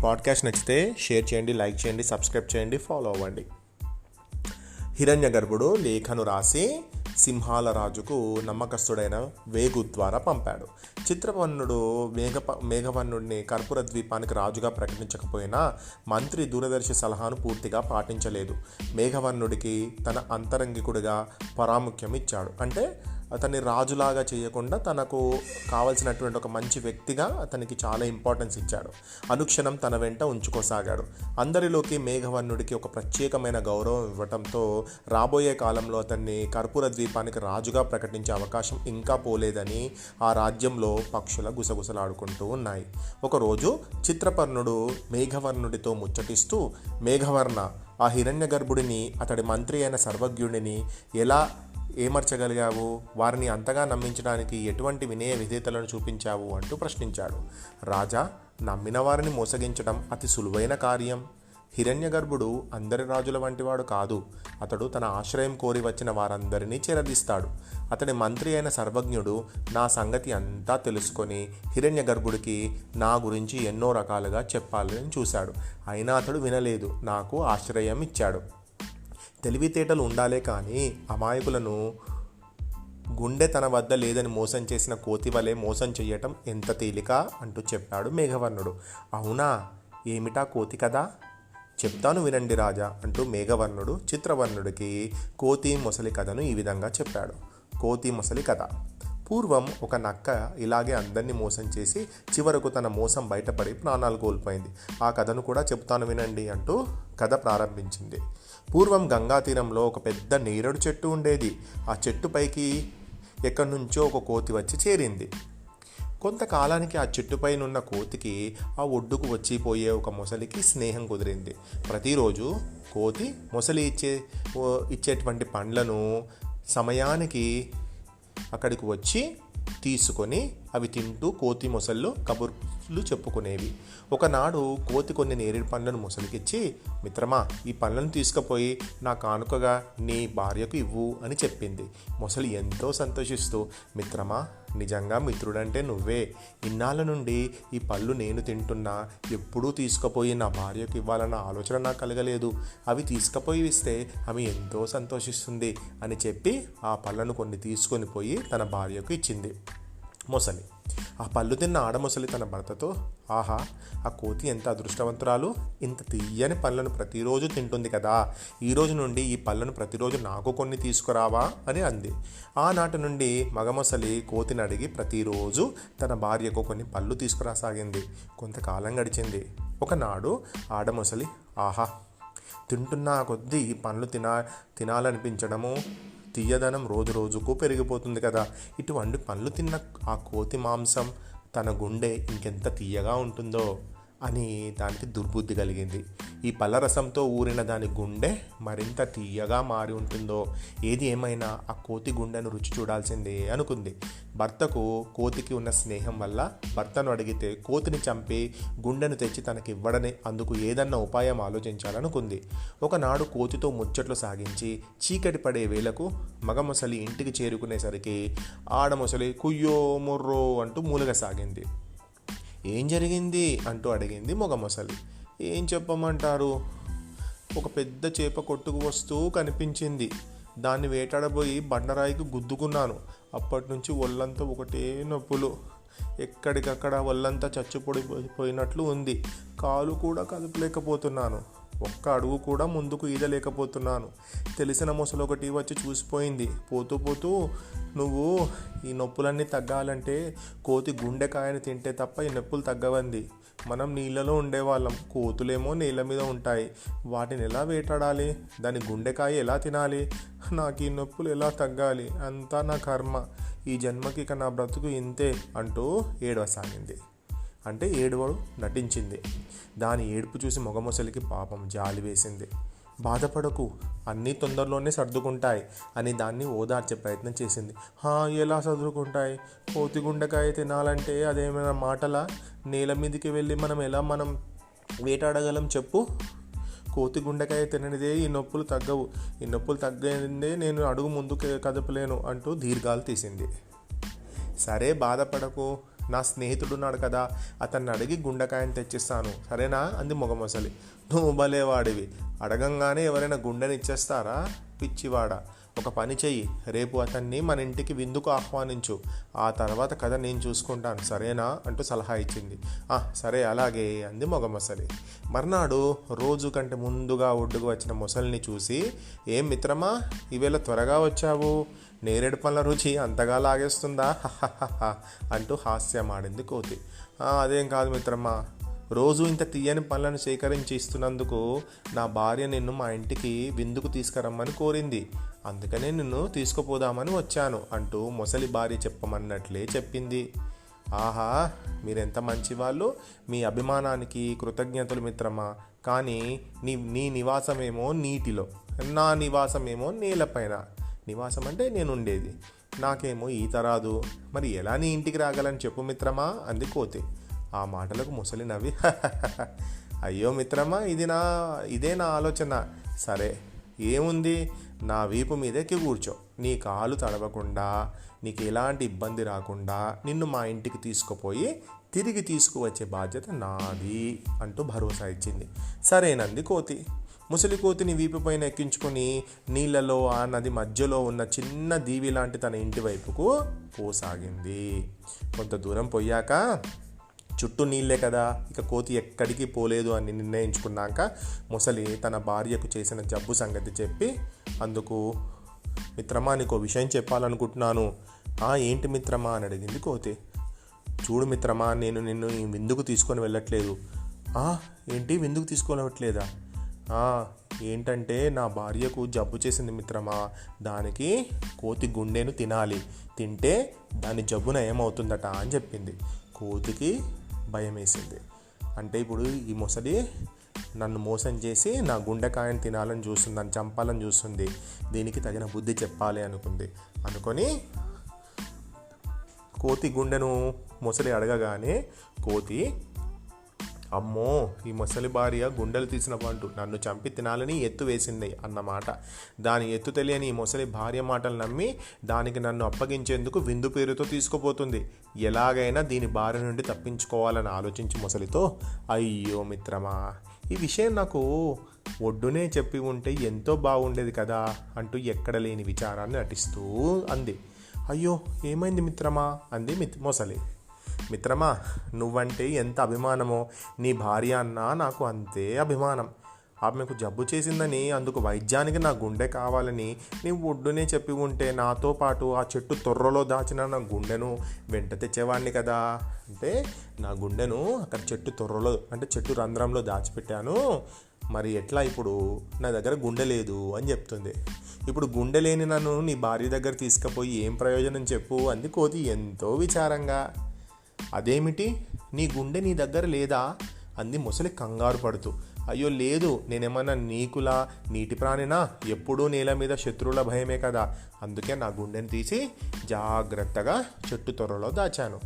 Podcast నచ్చితే share చేయండి, like చేయండి, సబ్స్క్రైబ్ చేయండి, ఫాలో అవ్వండి. హిరణ్యగర్భుడు లేఖను రాసి సింహాల రాజుకు నమ్మకస్తుడైన వేగు ద్వారా పంపాడు. చిత్రవర్ణుడు మేఘవర్ణుడిని కర్పూర ద్వీపానికి రాజుగా ప్రకటించకపోయినా మంత్రి దూరదర్శి సలహాను పూర్తిగా పాటించలేదు. మేఘవర్ణుడికి తన అంతరంగికుడిగా ప్రాముఖ్యం ఇచ్చాడు. అంటే అతన్ని రాజులాగా చేయకుండా తనకు కావలసినటువంటి ఒక మంచి వ్యక్తిగా అతనికి చాలా ఇంపార్టెన్స్ ఇచ్చాడు. అనుక్షణం తన వెంట ఉంచుకోసాగాడు. అందరిలోకి మేఘవర్ణుడికి ఒక ప్రత్యేకమైన గౌరవం ఇవ్వటంతో రాబోయే కాలంలో అతన్ని కర్పూర ద్వీపానికి రాజుగా ప్రకటించే అవకాశం ఇంకా పోలేదని ఆ రాజ్యంలో పక్షుల గుసగుసలాడుకుంటూ ఉన్నాయి. ఒకరోజు చిత్రపర్ణుడు మేఘవర్ణుడితో ముచ్చటిస్తూ, మేఘవర్ణ, ఆ హిరణ్యగర్భుడిని, అతడి మంత్రి అయిన సర్వజ్ఞుడిని ఎలా ఏమర్చగలిగావు? వారిని అంతగా నమ్మించడానికి ఎటువంటి వినయ విధేయతలను చూపించావు అంటూ ప్రశ్నించాడు. రాజా, నమ్మిన వారిని మోసగించడం అతి సులువైన కార్యం. హిరణ్యగర్భుడు అందరి రాజుల వంటివాడు కాదు. అతడు తన ఆశ్రయం కోరి వచ్చిన వారందరినీ చేరదీస్తాడు. అతడి మంత్రి అయిన సర్వజ్ఞుడు నా సంగతి అంతా తెలుసుకొని హిరణ్యగర్భుడికి నా గురించి ఎన్నో రకాలుగా చెప్పాలని చూశాడు. అయినా అతడు వినలేదు. నాకు ఆశ్రయం ఇచ్చాడు. తెలివితేటలు ఉండాలే కానీ అమాయకులను గుండె తన వద్ద లేదని మోసం చేసిన కోతి వలె మోసం చెయ్యటం ఎంత తేలిక అంటూ చెప్పాడు మేఘవర్ణుడు. అవునా, ఏమిటా కోతి కదా? చెప్తాను వినండి రాజా అంటూ మేఘవర్ణుడు చిత్రవర్ణుడికి కోతి మొసలి కథను ఈ విధంగా చెప్పాడు. కోతి మొసలి కథ. పూర్వం ఒక నక్క ఇలాగే అందరినీ మోసం చేసి చివరకు తన మోసం బయటపడి ప్రాణాలు కోల్పోయింది. ఆ కథను కూడా చెప్తాను వినండి అంటూ కథ ప్రారంభించింది. పూర్వం గంగా తీరంలో ఒక పెద్ద నేరేడు చెట్టు ఉండేది. ఆ చెట్టుపైకి ఎక్కడి నుంచో ఒక కోతి వచ్చి చేరింది. కొంతకాలానికి ఆ చెట్టుపైనున్న కోతికి ఆ ఒడ్డుకు వచ్చిపోయే ఒక మొసలికి స్నేహం కుదిరింది. ప్రతిరోజు కోతి మొసలి ఇచ్చేటువంటి పండ్లను సమయానికి అక్కడికి వచ్చి తీసుకొని అవి తింటూ కోతి మొసళ్ళు కబుర్లు చెప్పుకునేవి. ఒకనాడు కోతి కొన్ని నేరేడు పండ్లను మొసలికిచ్చి, మిత్రమా, ఈ పండ్లను తీసుకుపోయి నా కానుకగా నీ భార్యకు ఇవ్వు అని చెప్పింది. మొసలి ఎంతో సంతోషిస్తూ, మిత్రమా, నిజంగా మిత్రుడంటే నువ్వే. ఇన్నాళ్ళ నుండి ఈ పళ్ళు నేను తింటున్నా, ఎప్పుడూ తీసుకుపోయి నా భార్యకు ఇవ్వాలన్న ఆలోచన నాకు కలగలేదు. అవి తీసుకుపోయి ఇస్తే ఆమె ఎంతో సంతోషిస్తుంది అని చెప్పి ఆ పళ్ళను కొన్ని తీసుకొని పోయి తన భార్యకు ఇచ్చింది మొసలి. ఆ పళ్ళు తిన్న ఆడమొసలి తన భర్తతో, ఆహా, ఆ కోతి ఎంత అదృష్టవంతురాలు, ఇంత తీయని పళ్ళను ప్రతిరోజు తింటుంది కదా, ఈరోజు నుండి ఈ పళ్ళను ప్రతిరోజు నాకు కొన్ని తీసుకురావా అని అంది. ఆనాటి నుండి మగమొసలి కోతిని అడిగి ప్రతిరోజు తన భార్యకు కొన్ని పళ్ళు తీసుకురాసాగింది. కొంతకాలం గడిచింది. ఒకనాడు ఆడమొసలి, ఆహా, తింటున్నా కొద్దీ ఈ పండ్లు తినాలనిపించడము, తీయదనం రోజు రోజుకు పెరిగిపోతుంది కదా, ఇటువంటి పండ్లు తిన్న ఆ కోతి మాంసం తన గుండె ఇంకెంత తీయగా ఉంటుందో అని దానికి దుర్బుద్ధి కలిగింది. ఈ పళ్ళ రసంతో ఊరిన దాని గుండె మరింత తీయగా మారి ఉంటుందో. ఏది ఏమైనా ఆ కోతి గుండెను రుచి చూడాల్సిందే అనుకుంది. భర్తకు కోతికి ఉన్న స్నేహం వల్ల భర్తను అడిగితే కోతిని చంపి గుండెను తెచ్చి తనకి ఇవ్వడని అందుకు ఏదన్నా ఉపాయం ఆలోచించాలనుకుంది. ఒకనాడు కోతితో ముచ్చట్లు సాగించి చీకటి పడే వేళకు మగమొసలి ఇంటికి చేరుకునేసరికి ఆడమొసలి కుయ్యో మొర్రో అంటూ మూలగసాగింది. ఏం జరిగింది అంటూ అడిగింది మొగమొసలి. ఏం చెప్పమంటారు, ఒక పెద్ద చేప కొట్టుకు వస్తూ కనిపించింది. దాన్ని వేటాడబోయి బండరాయికి గుద్దుకున్నాను. అప్పటి నుంచి ఒళ్ళంతా ఒకటే నొప్పులు. ఎక్కడికక్కడ ఒళ్ళంతా చచ్చిపోయినట్లు ఉంది. కాలు కూడా కదపలేకపోతున్నాను. ఒక్క అడుగు కూడా ముందుకు ఈదలేకపోతున్నాను. తెలిసిన మొసలు ఒకటి వచ్చి చూసిపోయింది. పోతూ పోతూ, నువ్వు ఈ నొప్పులన్నీ తగ్గాలంటే కోతి గుండెకాయని తింటే తప్ప ఈ నొప్పులు తగ్గవంది. మనం నీళ్ళలో ఉండేవాళ్ళం, కోతులేమో నీళ్ళ మీద ఉంటాయి. వాటిని ఎలా వేటాడాలి? దాని గుండెకాయ ఎలా తినాలి? నాకు ఈ నొప్పులు ఎలా తగ్గాలి? అంతా నా కర్మ. ఈ జన్మకి ఇక నా బ్రతుకు ఇంతే అంటూ ఏడవసాగింది. అంటే ఏడువడు నటించింది. దాని ఏడుపు చూసి మొగమొసలికి పాపం జాలి వేసింది. బాధపడకు, అన్నీ తొందరలోనే సర్దుకుంటాయి అని దాన్ని ఓదార్చే ప్రయత్నం చేసింది. ఎలా సర్దుకుంటాయి? కోతి గుండెకాయ తినాలంటే అదేమైనా మాటలా? నేల మీదకి వెళ్ళి మనం వేటాడగలం చెప్పు? కోతి గుండెకాయ తిననిదే ఈ నొప్పులు తగ్గవు. ఈ నొప్పులు తగ్గనిదే నేను అడుగు ముందుకు కదపలేను అంటూ దీర్ఘాలు తీసింది. సరే, బాధపడకు, నా స్నేహితుడున్నాడు కదా, అతన్ని అడిగి గుండెకాయని తెచ్చిస్తాను, సరేనా అంది మొగమొసలి. నువ్వు భలేవాడివి, అడగంగానే ఎవరైనా గుండెని ఇచ్చేస్తారా పిచ్చివాడా. ఒక పని చెయ్యి, రేపు అతన్ని మన ఇంటికి విందుకు ఆహ్వానించు, ఆ తర్వాత కథ నేను చూసుకుంటాను, సరేనా అంటూ సలహా ఇచ్చింది. సరే అలాగే అంది మొగమొసలి. మర్నాడు రోజు కంటే ముందుగా ఒడ్డుకు వచ్చిన మొసలిని చూసి, ఏం మిత్రమా, ఈవేళ త్వరగా వచ్చావు, నేరేడు పళ్ళ రుచి అంతగా లాగేస్తుందా అంటూ హాస్యమాడింది కోతి. అదేం కాదు మిత్రమా, రోజు ఇంత తీయని పళ్ళను సేకరించి ఇస్తున్నందుకు నా భార్య నిన్ను మా ఇంటికి విందుకు తీసుకురమ్మని కోరింది, అందుకనే నిన్ను తీసుకుపోదామని వచ్చాను అంటూ మొసలి భార్య చెప్పమన్నట్లే చెప్పింది. ఆహా, మీరెంత మంచివాళ్ళు, మీ అభిమానానికి కృతజ్ఞతలు మిత్రమా. కానీ నీ నివాసమేమో నీటిలో, నా నివాసమేమో నేలపైన. నివాసం అంటే నేను ఉండేది, నాకేమో ఈత రాదు, మరి ఎలా నీ ఇంటికి రాగలని చెప్పు మిత్రమా అంది కోతి. ఆ మాటలకు ముసలి నవ్వి, అయ్యో మిత్రమా, ఇదే నా ఆలోచన. సరే ఏముంది, నా వీపు మీదకి కూర్చో, నీ కాలు తడవకుండా, నీకు ఎలాంటి ఇబ్బంది రాకుండా నిన్ను మా ఇంటికి తీసుకుపోయి తిరిగి తీసుకువచ్చే బాధ్యత నాది అంటూ భరోసా ఇచ్చింది. సరేనంది కోతి. ముసలి కోతిని వీపు పైన ఎక్కించుకొని నీళ్ళలో ఆ నది మధ్యలో ఉన్న చిన్న దీవి లాంటి తన ఇంటి వైపుకు పోసాగింది. కొంత దూరం పోయాక చుట్టూ నీళ్ళే కదా, ఇక కోతి ఎక్కడికి పోలేదు అని నిర్ణయించుకున్నాక ముసలి తన భార్యకు చేసిన జబ్బు సంగతి చెప్పి, అందుకు మిత్రమా నీకో విషయం చెప్పాలనుకుంటున్నాను. ఏంటి మిత్రమా అని అడిగింది కోతి. చూడు మిత్రమా, నేను నిన్ను ఈ విందుకు తీసుకొని వెళ్ళట్లేదు. ఏంటి విందుకు తీసుకొని వెళ్ళట్లేదా? ఏంటంటే నా భార్యకు జబ్బు చేసింది మిత్రమా, దానికి కోతి గుండెను తినాలి, తింటే దాని జబ్బున ఏమవుతుందట అని చెప్పింది. కోతికి భయం వేసింది. అంటే ఇప్పుడు ఈ మొసలి నన్ను మోసం చేసి నా గుండెకాయని తినాలని చూస్తుంది, నన్ను చంపాలని చూస్తుంది, దీనికి తగిన బుద్ధి చెప్పాలి అనుకొని కోతి గుండెను మొసలి అడగగానే కోతి, అమ్మో ఈ మొసలి భార్య గుండెలు తీసిన పంటు నన్ను చంపి తినాలని ఎత్తు వేసింది అన్నమాట. దాని ఎత్తు తెలియని ఈ మొసలి భార్య మాటలు నమ్మి దానికి నన్ను అప్పగించేందుకు విందు పేరుతో తీసుకుపోతుంది. ఎలాగైనా దీని భార్య నుండి తప్పించుకోవాలని ఆలోచించి మొసలితో, అయ్యో మిత్రమా, ఈ విషయం నాకు ఒడ్డునే చెప్పి ఉంటే ఎంతో బాగుండేది కదా అంటూ ఎక్కడ లేని విచారాన్ని నటిస్తూ అంది. అయ్యో ఏమైంది మిత్రమా అంది మొసలి. మిత్రమా, నువ్వంటే ఎంత అభిమానమో, నీ భార్య అన్నా నాకు అంతే అభిమానం. ఆమెకు జబ్బు చేసిందని అందుకు వైద్యానికి నా గుండె కావాలని నీవు ఒడ్డునే చెప్పి ఉంటే నాతో పాటు ఆ చెట్టు తొర్రలో దాచిన నా గుండెను వెంట తెచ్చేవాడిని కదా. అంటే నా గుండెను అక్కడ చెట్టు తొర్రలో అంటే చెట్టు రంధ్రంలో దాచిపెట్టాను, మరి ఎట్లా ఇప్పుడు నా దగ్గర గుండె లేదు అని చెప్తుంది. ఇప్పుడు గుండె లేని నన్ను నీ భార్య దగ్గర తీసుకుపోయి ఏం ప్రయోజనం చెప్పు అంది కోతి ఎంతో విచారంగా. అదేమిటి, నీ గుండె నీ దగ్గర లేదా అంది మొసలి కంగారు పడుతూ. అయ్యో లేదు, నేనేమన్నా నీకులా నీటి ప్రాణినా, ఎప్పుడూ నేల మీద శత్రువుల భయమే కదా, అందుకే నా గుండెని తీసి జాగ్రత్తగా చెట్టు తొర్రలో దాచాను.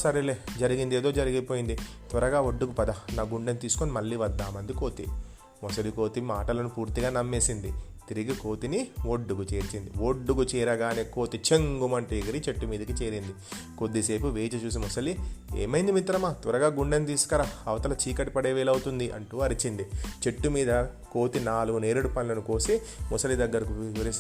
సరేలే, జరిగింది ఏదో జరిగిపోయింది, త్వరగా ఒడ్డుకు పద, నా గుండెని తీసుకొని మళ్ళీ వద్దామంది కోతి. మొసలి కోతి మాటలను పూర్తిగా నమ్మేసింది. తిరిగి కోతిని ఒడ్డుకు చేర్చింది. ఒడ్డుకు చేరగానే కోతి చెంగుమంటూ ఎగిరి చెట్టు మీదకి చేరింది. కొద్దిసేపు వేచి చూసి మొసలి, ఏమైంది మిత్రమా, త్వరగా గుండెని తీసుకురా, అవతల చీకటి పడే వేలవుతుంది అంటూ అరిచింది. చెట్టు మీద కోతి 4 నేరేడు పళ్ళను కోసి మొసలి దగ్గరకు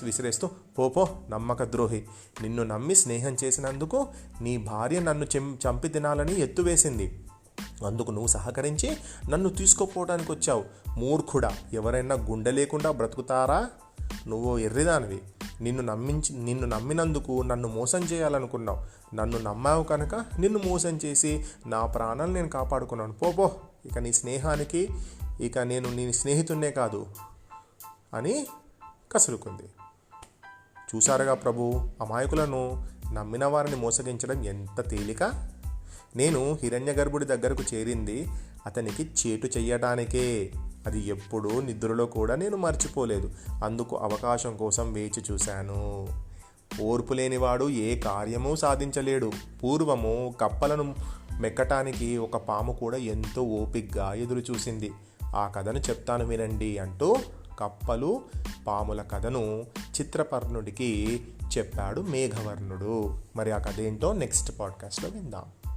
విసిరేస్తూ, పోపో నమ్మక ద్రోహి, నిన్ను నమ్మి స్నేహం చేసినందుకు నీ భార్య నన్ను చంపి తినాలని ఎత్తు వేసింది, అందుకు నువ్వు సహకరించి నన్ను తీసుకుపోవడానికి వచ్చావు. మూర్ఖుడా, ఎవరైనా గుండె లేకుండా బ్రతుకుతారా? నువ్వు ఎర్రిదానివి, నిన్ను నమ్మినందుకు నన్ను మోసం చేయాలనుకున్నావు, నన్ను నమ్మావు కనుక నిన్ను మోసం చేసి నా ప్రాణాలు నేను కాపాడుకున్నాను. పోపో, ఇక నీ స్నేహానికి నేను నీ స్నేహితున్నే కాదు అని కసురుకుంది. చూసారుగా ప్రభు, అమాయకులను నమ్మిన వారిని మోసగించడం ఎంత తేలిక. నేను హిరణ్యగర్భుడి దగ్గరకు చేరింది అతనికి చేటు చెయ్యడానికే, అది ఎప్పుడూ నిద్రలో కూడా నేను మర్చిపోలేదు, అందుకు అవకాశం కోసం వేచి చూశాను. ఓర్పు లేనివాడు ఏ కార్యమూ సాధించలేడు. పూర్వము కప్పలను మెక్కటానికి ఒక పాము కూడా ఎంతో ఓపిగ్గా ఎదురు చూసింది. ఆ కథను చెప్తాను వినండి అంటూ కప్పలు పాముల కథను చిత్రపర్ణుడికి చెప్పాడు మేఘవర్ణుడు. మరి ఆ కథ ఏంటో నెక్స్ట్ పాడ్కాస్ట్లో విందాం.